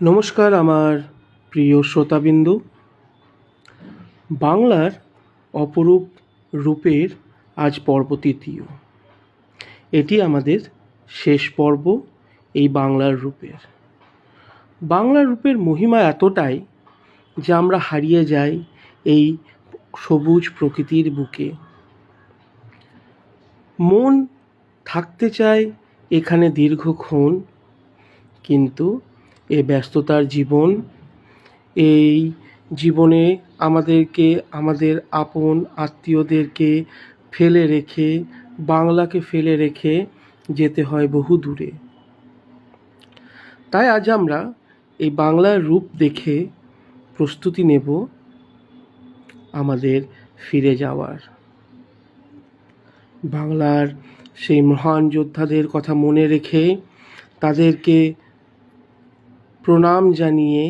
নমস্কার আমার প্রিয় শ্রোতাবিন্দু। বাংলার অপরূপ রূপের আজ পর্ব তৃতীয়। এটি আমাদের শেষ পর্ব এই বাংলার রূপের। বাংলার রূপের মহিমা এতটাই যে আমরা হারিয়ে যাই এই সবুজ প্রকৃতির বুকে। মন থাকতে চায় এখানে দীর্ঘক্ষণ, কিন্তু এ ব্যস্ততার জীবন, এই জীবনে আমাদেরকে আমাদের আপন আত্মীয়দেরকে ফেলে রেখে, বাংলাকে ফেলে রেখে যেতে হয় বহু দূরে। তাই আজ আমরা এই বাংলার রূপ দেখে প্রস্তুতি নেব আমাদের ফিরে যাওয়ার। বাংলার সেই মহান যোদ্ধাদের কথা মনে রেখে, তাদেরকে প্রণাম জানিয়ে